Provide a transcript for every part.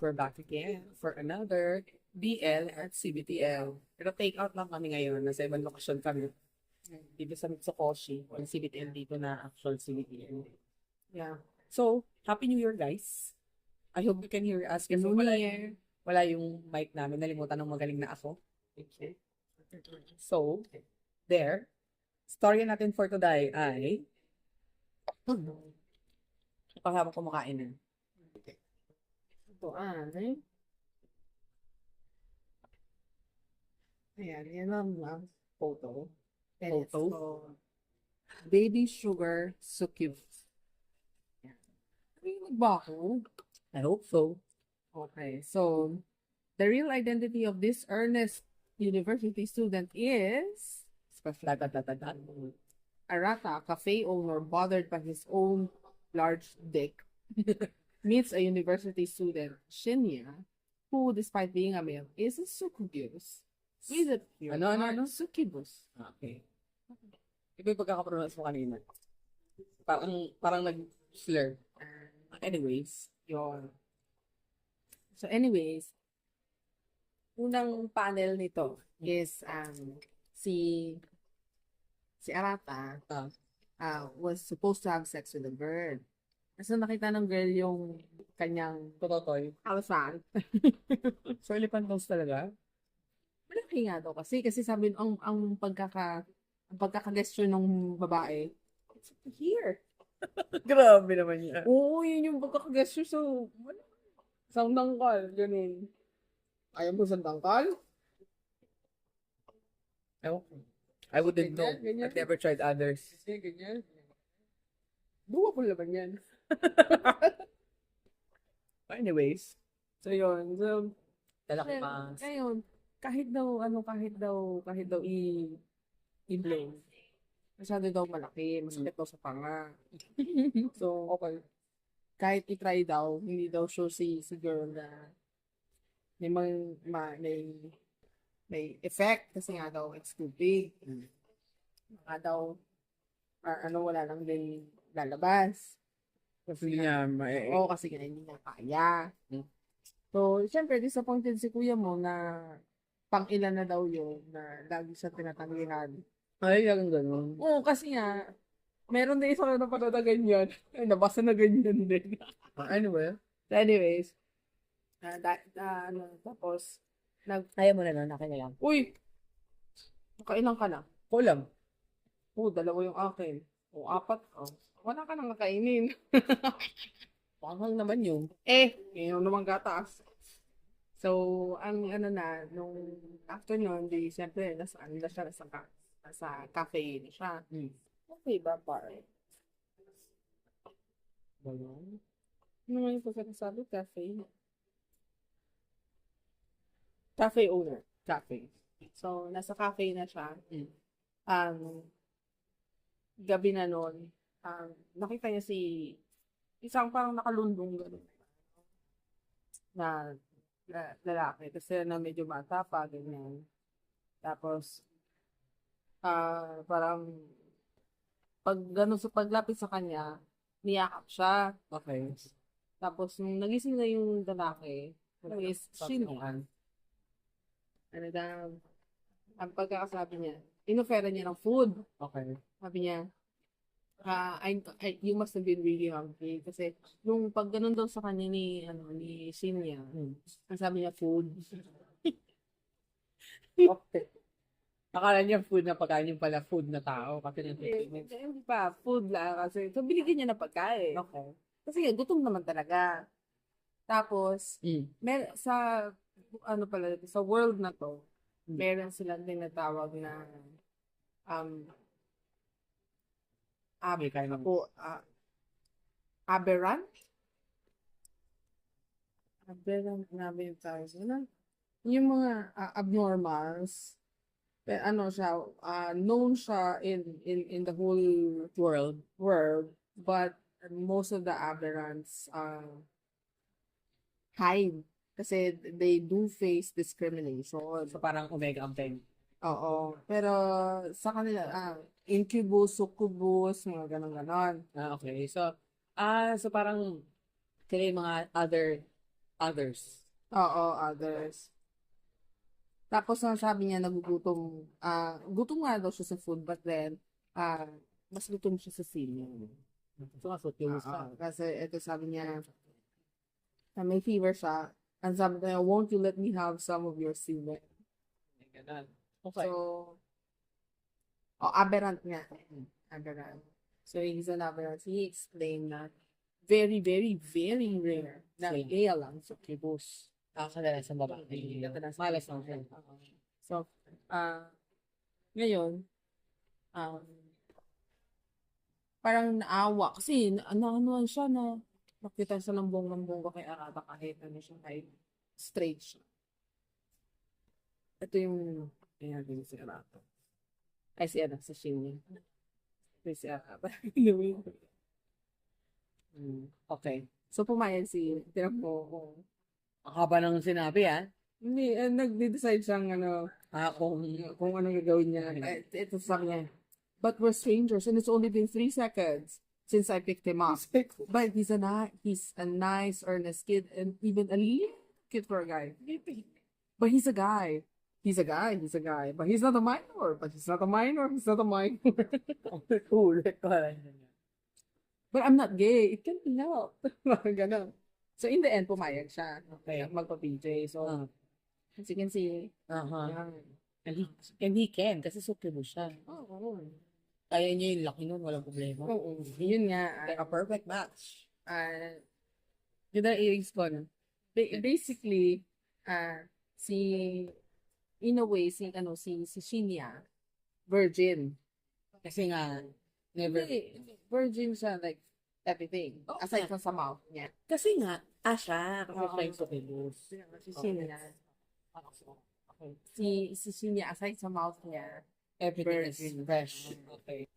we're back again for another BL at CBTL. Pero take out lang kami ngayon. Nasa ibang lokasyon kami. Dito sa Mitsukoshi. Yung CBTL dito na actual CBTL. Yeah. So, Happy New Year, guys. I hope you can hear us. Kasi wala yung mic namin. Nalimutan ng magaling na ako. Okay. So, there. Story natin for today ay habang kumakain na. Ito ay, ayan, yan ang photo. And it's Photo? called Baby Sugar Succubus. Ayan. Narinig ba ako? I hope so. Okay, so, the real identity of this earnest university student is Special. Arata, a cafe owner bothered by his own large dick, meets a university student, Shinya, who, despite being a male, is a succubus. With a pure Ano? succubus. Okay. Iba yung pagkakapronounce mo kanina. Parang nag-slur. Anyways. Yun. So anyways, unang panel nito is si Arata was supposed to have sex with a girl. Kasi nakita ng girl yung kanyang Tototoy. alasan. So, elephant nose talaga? Malaki nga daw kasi sabi ang pagkaka-gesture ng babae, it's here. Grabe naman yan. Oo, yun yung pagkaka-gesture. So, isang dangkal, ganun. Ayaw mo sa dangkal? I wouldn't know. Ganyan. I've never tried others. Kasi ganyan. Doable naman yan. Anyways. So, yun. So, Lalaki mas. ngayon, kahit daw i-blow, masyado daw malaki, masakit daw sa panga. So, okay. Kahit i-try daw, hindi daw sure si girl na may effect kasi nga daw it's too big. Baka daw, wala lang din lalabas. Kasi niya, Oo, kasi nga hindi niya kaya. So, syempre, disappointed si kuya mo na pang-ilan na daw yun, na lagi siya tinatanggihan. ay, yung ganun. Oo, kasi nga, meron din isang napanood na ganyan. Ay, nabasa na ganyan din. Anyway. So, anyways, tapos, Kaya mo na nun, akin na lang. uy, nakailang ka na? Kulang. Dalawa yung akin. Apat. Wala ka nang nakainin. Panghang naman yun. Ngayon naman gatas. So, nung afternoon, siyempre, nasa cafe na siya. Okay ba, par? Ganun. Ano nga yung pagkakasabi? Cafe owner. Cafe. So, nasa cafe na siya. Gabi na nun, nakita niya isang parang nakalundong gano'n na lalaki. Kasi na medyo bata pa, ganyan. Tapos, parang paglapit sa kanya, niyakap siya. Okay. Tapos, nung nagising na yung lalaki, is Shinyan. Ang pagkakasabi niya, inofera niya ng food. Okay. Sabi niya, you must have been really hungry. Kasi, nung pag ganun daw sa kanya ni Shinya, ang sabi niya, food. Okay. Akala niya food na pagkain yung pala food na tao. Kasi Hindi pa, food lang. Kasi, so, binigyan niya ng pagkain. Okay. Kasi, gutom naman talaga. Tapos, sa world na to, meron silang tinatawag na aberrant? Aberrant na ba yung tawag sila? Yung mga abnormals, known siya in the whole world, but most of the aberrants hide. Kasi they do face discrimination. So, parang omega ang thing. Oo. Pero sa kanila, incubus, succubus, mga ganon-ganon. Okay. So parang sila yung mga other Others. Oo, others. Tapos sabi niya nagugutom, gutom nga daw siya sa food, but then, mas gutom siya sa senior. So, kasot yung Oo, kasi ito sabi niya, na may fever siya, and sabi niya, won't you let me have some of your semen? Ganun. Okay. So, aberrant nga. Aberrant. So, he's an aberrant. He explained na very, very, very rare na Same. gay lang succubus. Kadalasan babae. Malas lang siya. So, ngayon, parang naawa. Kasi, ano siya na, nakita siya ng bonggang-bongga kay Arata kahit ano siya, kahit straight siya. Ito yung, ayan din si Arata. Ay, si Shinya. Si Arata. Okay. So, pumayag tinang mo kung, Ang haba ng sinabi, hindi, nag-decide siyang kung anong gagawin niya. Ito sabi niya, but we're strangers and it's only been 3 seconds since I picked him up. But he's a nice, earnest kid and even a little kid for a guy. But he's a guy. He's a guy. But he's not a minor. He's not a minor. Cool. But I'm not gay. It can't be helped. Ganon. So in the end, pumayag siya. Okay. Magpa-PJ. So, as you can see, yan. And he can, kasi succubus siya. Oo. Kaya niya yung laki nun, walang problema. Oo. Yun nga. A perfect match. Yun ang earrings ko, no? Basically, in a way, si Shinya, virgin. Kasi nga, never. Hindi, virgin siya, like, everything. Aside from sa mouth niya. Kasi nga, siya. Kasi siya yung succubus. Si Shinya. Si Shinya, aside sa mouth niya, Everything is fresh. Okay.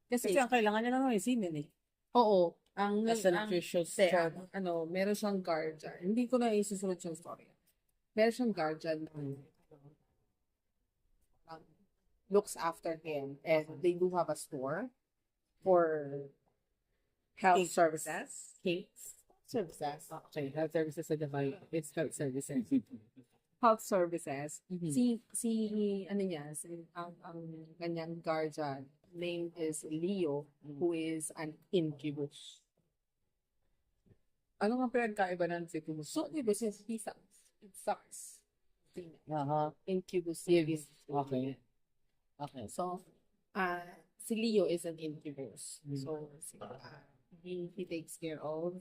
Kasi ang kailangan niya naman yung semen eh. oo. As a nutritious child. Meron siyang guardian. Hindi ko na isusunod yung story. Meron siyang guardian na looks after him. And they do have a store for health services. Services. Okay, health services sa Dubai. It's health services. Health services. Mhm. Ang kanyang guardian name is Leo, who is an incubus. Ano nga pinagkaiba ng succubus? So, incubus is he sucks. It sucks. Incubus. Okay. Okay. So, si Leo is an incubus. So, he takes care of.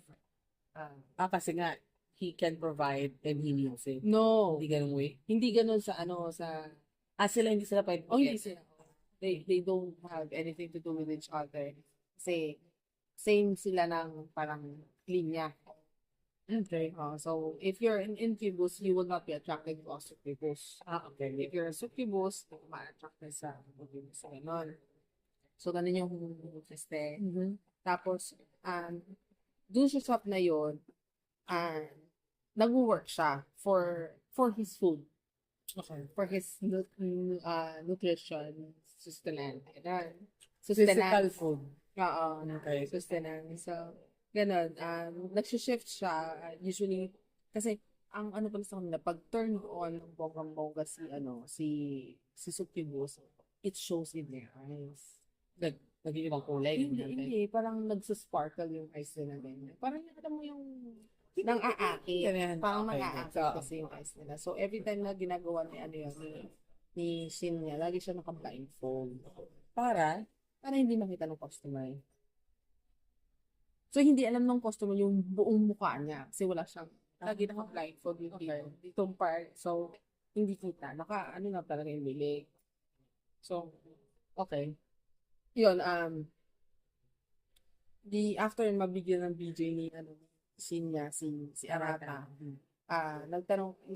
Kasi nga, he can provide and he needs it. No, Hindi ganun way. hindi ganun sa Hindi sila pwede. hindi sila. They don't have anything to do with each other. Kasi same sila ng parang linya. Okay. So, if you're an incubus, you will not be attracted to a succubus. Okay. If you're a succubus, ma-attract ka sa succubus. Ganon. So, ganun yung system. Mm-hmm. Tapos, dun sa shop na yun, nag-work siya for his food. Okay. For his nutrition, sustenance. Physical food. Oo. Okay. Sustenance. So, ganun. Nagsishift siya. Usually, kasi, ang ano pala sa kanila, pag turn on ng bonggang-bongga si succubus, it shows in their eyes. Nag-iibang kulay. Hindi. Parang nagsusparkle yung eyes nila. Parang alam mo yung nang aaki. Parang Okay, nang-aaki kasi yung eyes nila. So, every time na ginagawa ni Shin niya, lagi siya naka-blindfold. Para Hindi makita ng customer. So, hindi alam ng customer yung buong mukha niya. Kasi wala siyang, lagi naka-blindfold yung ditong part. So, hindi kita. Na talaga yung bilig. So, okay. Yun, after mabigyan ng BJ ni, Shin niya, si Arata,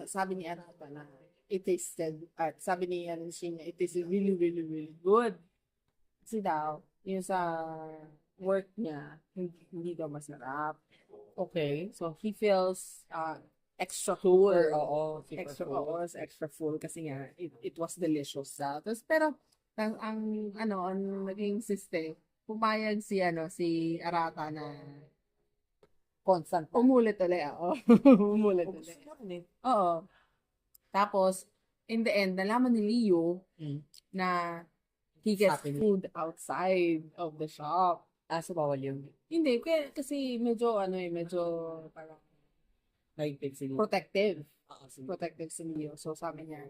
sabi ni Arata na it tasted, sabi ni Shin niya, it tasted really, really, really good. Kasi daw, yung sa work niya, hindi daw masarap. okay. So, he feels extra full. Oo. Extra full kasi nga, it was delicious. Pero, ang naging system, pumayag si Arata na Constant. Umulit ulit, oo. Umulit ulit. Oo. Tapos, in the end, nalaman ni Leo na he gets Happening. food outside of the shop. So bawal yun. Hindi, kasi medyo, medyo parang High-tech siguro. protective. Sige. Protective si Leo. So, sabi niya,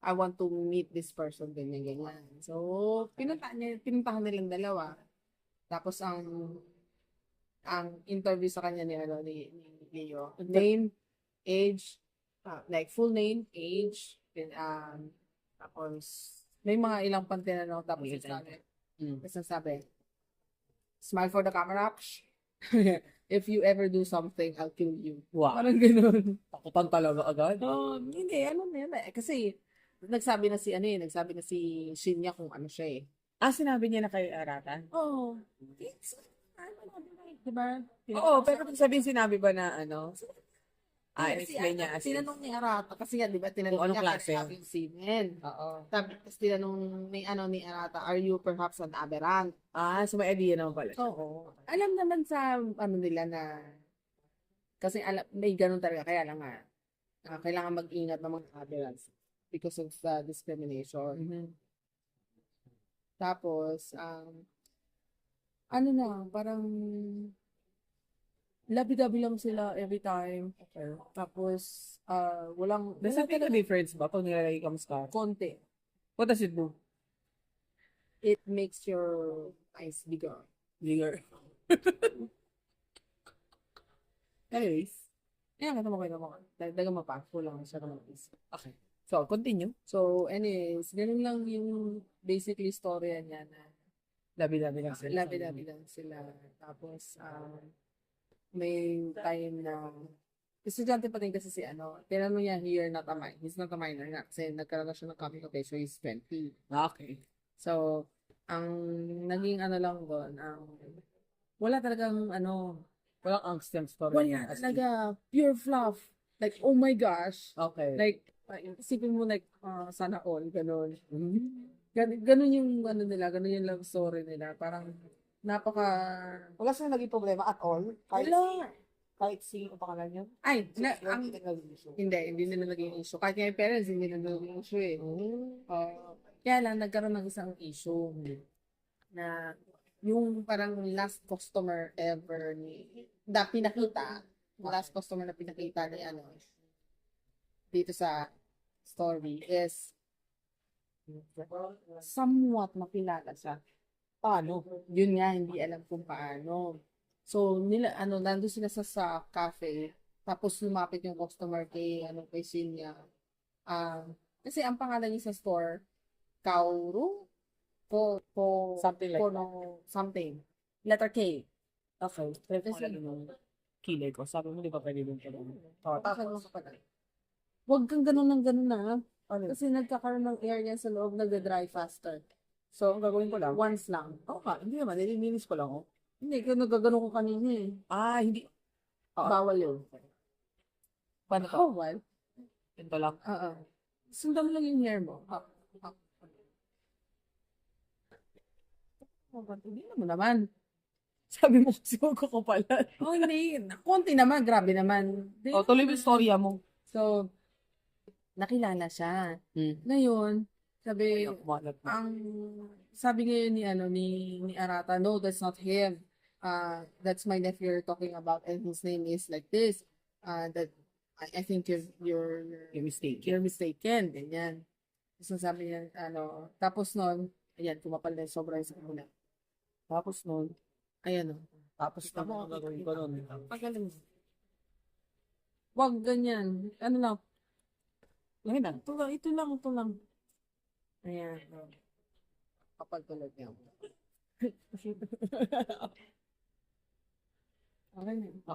I want to meet this person, ganyan. So, pinuntahan nilang dalawa. Tapos, ang interview sa kanya ni Leo, name, age, like full name, age, tapos, may mga ilang pang tinanong, tapos sabi, smile for the camera. If you ever do something, I'll kill you. Wow. Parang ganun. Takutan talaga agad. Hindi, ano na yun eh. Kasi, nagsabi na si Shinya kung ano siya eh. Sinabi niya na kay Arata? Oo. Diba? Oo, pero kung sabihin sinabi ba na ano? Explain niya as in. Tinanong ni Arata, kasi nga, diba, tinanong Kung anong niya klase? kay Abing Semen. Oo. Tapos tinanong ni Arata, are you perhaps an aberrant? So may idea naman pala siya. Oo. Alam naman sa nila na kasi may ganun talaga kaya lang nga kailangan mag-ingat ng mga aberrants because of discrimination. Mhm. Tapos parang labi-dabi lang sila every time. Okay. Tapos walang Does it make a difference ba pag nilalagay ka mascara? konti. What does it do? It makes your eyes bigger. Bigger. Anyways. Ayan, kita mo. Dagdagan mo pa. Kulang siya naman. Okay. So, continue. So, anyways, ganun lang yung basically storya niya na Labi-labi lang sila. labi-labi lang sila. Tapos, may time na estudyante pa rin kasi tinanong niya here, not a minor. He's not a minor nga kasi nagkaroon na siya ng coming of age, so he's 20. Okay. So, ang naging lang doon, wala talagang Walang angst yung story. wala niya. As in. talaga, pure fluff. Like, oh my gosh. Okay. Like, isipin mo like, sana all, ganun. Mhm. Ganun yung nila, ganun yung love story nila. Parang, Wala silang naging problema at all? wala. Kahit sino ang pangalan niya? Ay, Hindi hindi nila naging issue. Kahit nga yung parents, hindi nila naging issue eh. Kaya lang, nagkaroon ng isang issue na yung parang last customer ever last customer na pinakita ni dito sa story is somewhat makilala siya. Paano? Yun nga, hindi alam kung paano. So, nandun sila sa cafe, tapos lumapit yung customer kay Shinya. Kasi ang pangalan niya sa store, Kaoru? Something like something. Letter K. Okay. Kasi yung kilay ko. Sabi mo, di ba pwede din pala? Huwag kang ganun ng ganun na. Kasi nagkakaroon ng air niya sa loob, nagda-dry faster. So, ang gagawin ko lang? Once lang. Hindi naman. Nililinis ko lang, Hindi, kaya nagkaganon ko kanina eh. Hindi. Bawal yun. Paano to? Bawal? Ito lang. Sundan mo lang yung hair mo. Hindi naman. Sabi mo kasi ko pala. Hindi. Konti naman. Grabe naman. Tuloy mo yung storya mo. So, nakilala siya. Ngayon, sabi ngayon ni Arata, no, that's not him. That's my nephew you're talking about, and his name is like this. That I think you're mistaken. You're mistaken. Ganyan. So sabi niya, tapos nun, ayan, kumapal na yung sobra sa kanila. Tapos nun, ayan Tapos na mo ang gagawin ko nun. Pagaling. Wag ganyan. Lang. Lang. Ito lang. Ayan. Kapag tulad niya.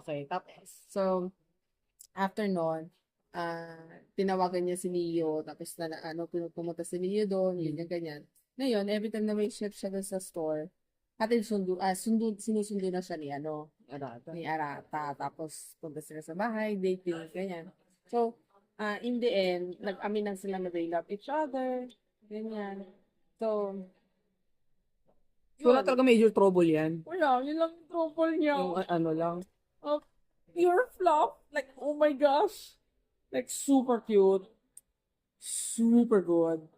Okay, tapos. So, after nun, tinawagan niya si Leo, tapos pumunta si Leo doon, ganyan. Ngayon, every time na may shift siya doon sa store, sinusundo na siya ni Arata. Tapos, punta sila sa bahay, dating, ganyan. So, in the end, nag-amin lang sila na they love each other, ganyan. So, wala talaga major trouble yan. Wala, yun lang yung trouble niya. Yung lang. pure fluff. Like, oh my gosh. Like, super cute. Super good.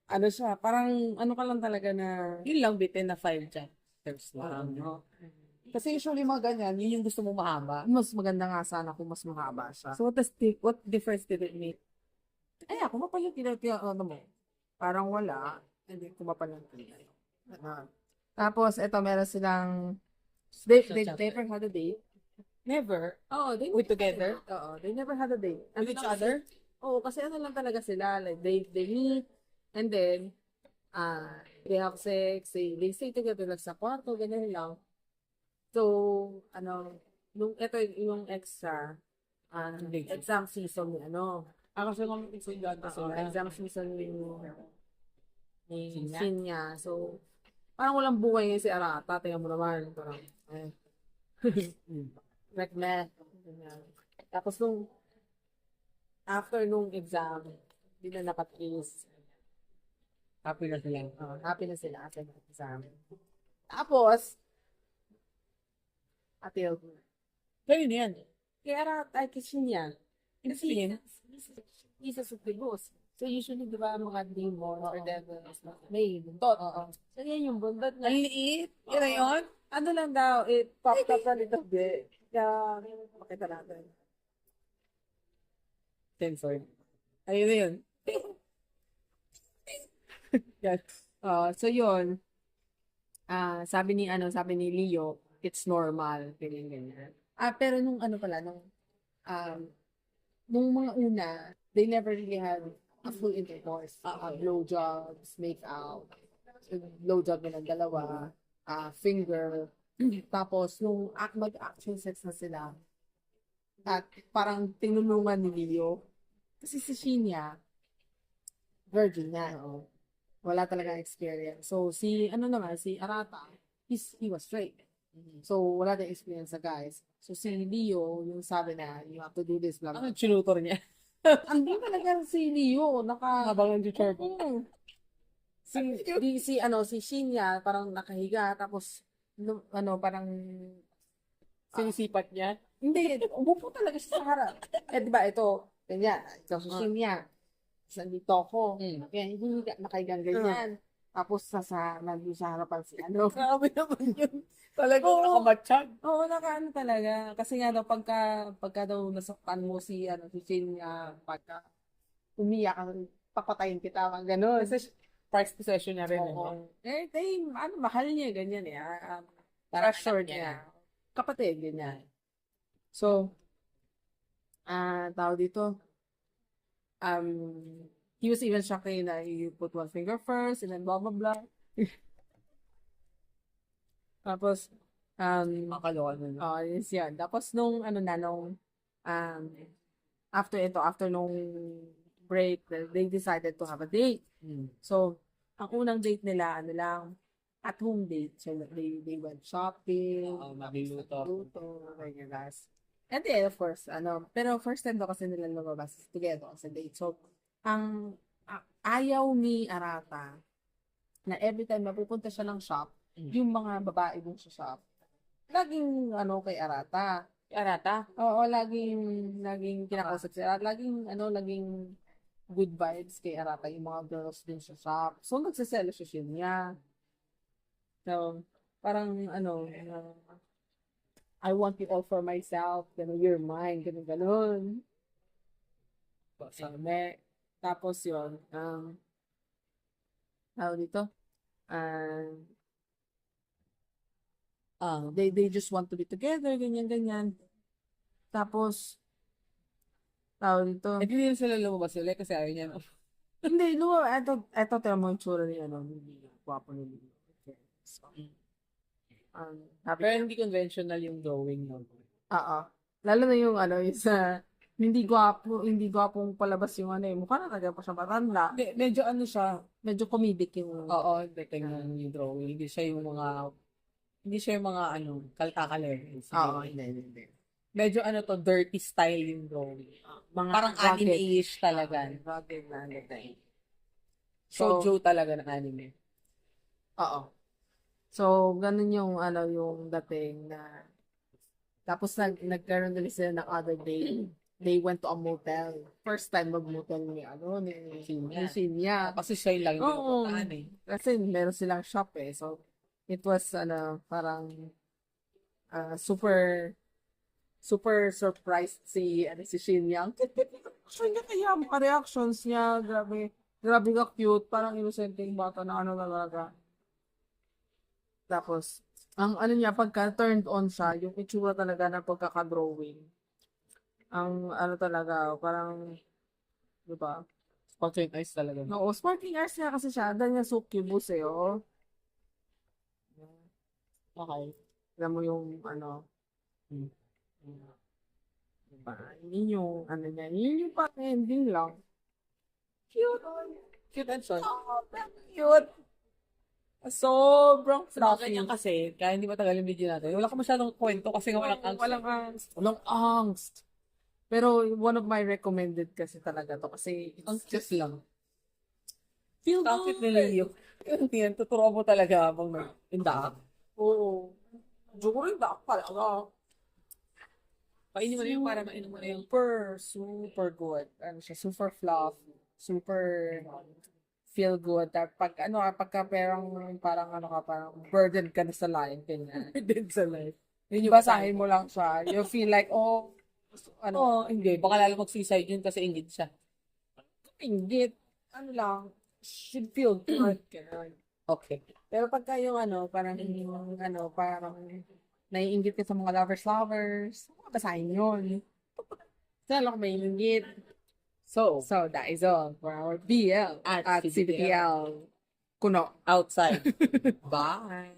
Ano siya, parang ano ka lang talaga na, Yun lang bitin na 5 chapters lang. ano, Kasi usually mga ganyan, yun yung gusto mo mahaba. mas maganda nga sana kung mas mahaba siya. So what difference did it make? Ay, ako mapal yung ano mo. Parang wala. Hindi ko mapal yung Tapos, ito, meron silang, they never had a date. Never. Oo, they We together? Oo, they never had a date. With each other? Oo, kasi ano lang talaga sila. Like, they meet, and then, they have sex, they stay together lang sa kwarto, ganyan lang. So, ano, ito yung extra, exam season ni ano. Ako sa kong insundado Oo, sila. exam season ni Shinya? Shinya. So, parang walang buhay ngayon si Arata. Tingnan mo naman. Parang, like, meh. Ganyan. Tapos after nung exam, hindi na nakatrace. Happy na sila. Happy na sila after ng exam. Tapos, atil. Kayo na yan. Kaya Arata, ay Shinya. Kasi, Isa sa tribus. So, usually, di ba, mga demons or devils, may buntot. So, yan yung buntot ang niya. liit. Yun na yun. Ano lang daw, it popped up a little bit. Kaya, makita natin. Sensor. Ayun na yun. Yan. So, yun. Sabi ni Leo, it's normal. Ganyan. Pero nung ano pala, nung mga una, they never really had a full intercourse. Blowjobs, make out, blowjob na ng dalawa, finger. Tapos, nung mag-action sex na sila, at parang tinulungan ni Leo, kasi si Shinya, virgin na. Wala talagang experience. So, si Arata, he was straight. So, wala tayong experience sa guys. So, si Leo, yung sabi na, you have to do this, blah, blah. Ano chinutor niya? Hindi talaga si Leo, Habang nag-church. si Shinya, parang nakahiga, tapos, parang, Sinisipat niya. hindi, umupo talaga siya sa harap. Di ba, ito, ganyan, ito si Shinya. Nandito ako. Kaya hindi nakahigang ganyan. Tapos, nandun sa harapan si Grabe naman yun. Talagang Oo. nakamatsyag. Oo, nakaano talaga. Kasi nga daw, pagka daw nasaktan mo si Shinya, pagka umiyak ka, papatayin kita, mga ganun. Kasi price possession niya rin. Oo. Mahal niya, ganyan eh. Treasure niya. Kapatid, ganyan. So, tao dito, he was even shocked na you put one finger first, and then blah, blah, blah. Tapos, Makaloka na. yes, yan. Tapos, after nung break, they decided to have a date. So, ang unang date nila, at-home date. So, they went shopping, luto, ganyan, guys. And then, of course, pero first time daw kasi nila lumabas together as a date. So, ayaw ni Arata na every time mapupunta siya ng shop, yung mga babae dun sa shop, laging, kay Arata. Arata? Oo, laging kinakausap siya. Laging good vibes kay Arata, yung mga girls din sa shop. So, nagsaselo siya niya. So, parang, I want you all for myself, you're mine, ganun. So, tapos yun, dito, they just want to be together, ganyan. Tapos, dito, Hindi rin sila lumabas ulit kasi ayaw niya. hindi, eto, tira mo yung tsura ni, gwapo ni Lilo. So, Pero hindi conventional yung drawing no. Oo. Lalo na yung yung sa hindi gwapong palabas yung mukha na talaga pa siya matanda. Medyo siya. Medyo comedic yung Oo, tingnan yung drawing. Hindi siya yung mga kalkaka levels. Oo, hindi. Medyo dirty style yung drawing. Mga Parang rugged. anime-ish talaga. Rugged na dating. Shoujo talaga ng anime. Oo. So, ganun yung yung dating na Tapos nagkaroon din sila ng other day. They went to a motel. First time mag-motel ni Shinya. Shinya. Kasi siya yung lagi Oo. pinupuntahan eh. Kasi meron silang shop eh. So, it was, parang, super surprised si Shinya. Ang cute niya kaya mga reactions niya. Grabe. Grabe ka cute. Parang innocenteng bata na talaga. Tapos, ang niya, pagka turned on siya, yung itsura talaga ng pagkaka-drawing. Ang talaga, parang, di ba? Sparkling eyes talaga. Oo, sparkling eyes niya kasi siya. Dahil niya succubus eh, oh. Okay. Alam mo yung, diba? Yun yung, niya. Yun yung parang ending lang. Cute. Cute and short. Oh, cute. Sobrang Sa fluffy. ganyan kasi, kaya hindi matagal yung video natin, wala ka masyadong kwento kasi nga walang angst. Walang angst. Walang angst. Pero one of my recommended kasi talaga to kasi Ang it's cute lang. feel Bakit good. nila yung yan, tuturo mo talaga habang indaak. Oo. During the talaga. Painin mo na yung para mainom mo na yung Super good. Ano siya, super fluffy. Super feel good. Pagka parang burdened ka na sa life. Ganyan. din sa life. Yun yung basahin mo lang siya. You feel like, Hindi. Baka lalo mag-suicide yun kasi ingit siya. inggit. Should feel good. Ganun. Okay. Pero pagka yung parang naiinggit ka sa mga lovers, basahin yun. Kasi alam ko may inggit. So, So, that is all for our BL At at CBTL. CBTL. Kuno. outside. Bye.